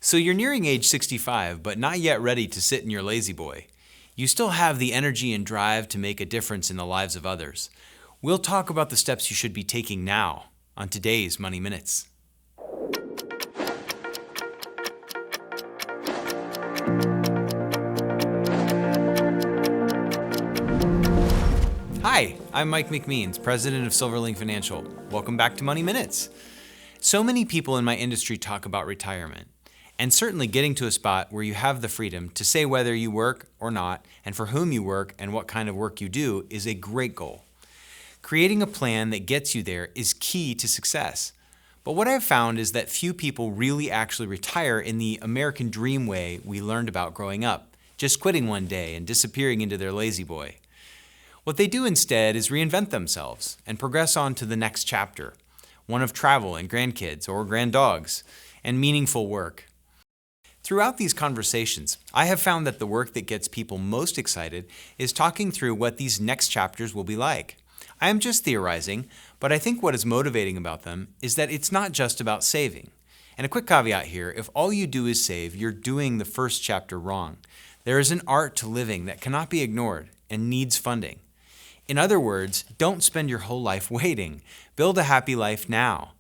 So you're nearing age 65, but not yet ready to sit in your lazy boy. You still have the energy and drive to make a difference in the lives of others. We'll talk about the steps you should be taking now on today's Money Minutes. Hi, I'm Mike McMeans, president of Silverlink Financial. Welcome back to Money Minutes. So many people in my industry talk about retirement, and certainly getting to a spot where you have the freedom to say whether you work or not, and for whom you work and what kind of work you do is a great goal. Creating a plan that gets you there is key to success. But what I've found is that few people really actually retire in the American dream way we learned about growing up, just quitting one day and disappearing into their lazy boy. What they do instead is reinvent themselves and progress on to the next chapter, one of travel and grandkids or granddogs and meaningful work. Throughout these conversations, I have found that the work that gets people most excited is talking through what these next chapters will be like. I am just theorizing, but I think what is motivating about them is that it's not just about saving. And a quick caveat here, if all you do is save, you're doing the first chapter wrong. There is an art to living that cannot be ignored and needs funding. In other words, don't spend your whole life waiting. Build a happy life now.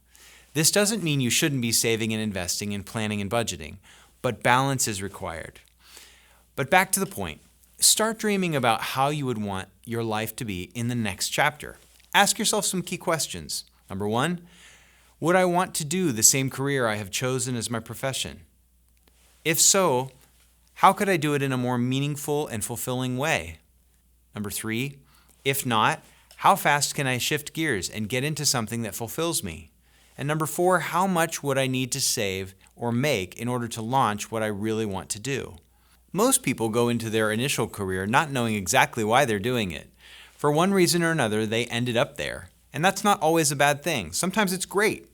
This doesn't mean you shouldn't be saving and investing and planning and budgeting, but balance is required. But back to the point. Start dreaming about how you would want your life to be in the next chapter. Ask yourself some key questions. Number one, would I want to do the same career I have chosen as my profession? If so, how could I do it in a more meaningful and fulfilling way? Number three, if not, how fast can I shift gears and get into something that fulfills me? And number four, how much would I need to save or make in order to launch what I really want to do? Most people go into their initial career not knowing exactly why they're doing it. For one reason or another, they ended up there. And that's not always a bad thing. Sometimes it's great.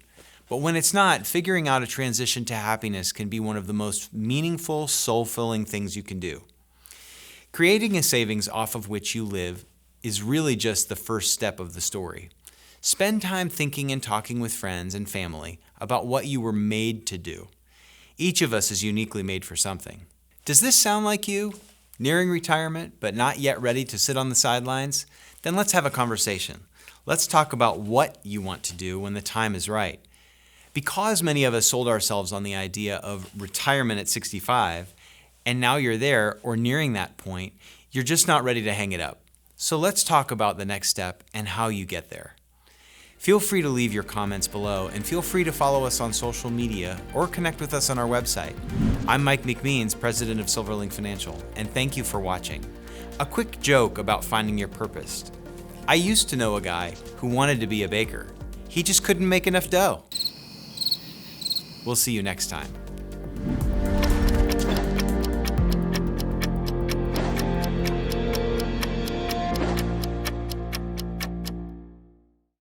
But when it's not, figuring out a transition to happiness can be one of the most meaningful, soul-filling things you can do. Creating a savings off of which you live is really just the first step of the story. Spend time thinking and talking with friends and family about what you were made to do. Each of us is uniquely made for something. Does this sound like you? Nearing retirement, but not yet ready to sit on the sidelines? Then let's have a conversation. Let's talk about what you want to do when the time is right. Because many of us sold ourselves on the idea of retirement at 65, and now you're there or nearing that point, you're just not ready to hang it up. So let's talk about the next step and how you get there. Feel free to leave your comments below and feel free to follow us on social media or connect with us on our website. I'm Mike McMeans, president of Silverlink Financial, and thank you for watching. A quick joke about finding your purpose. I used to know a guy who wanted to be a baker. He just couldn't make enough dough. We'll see you next time.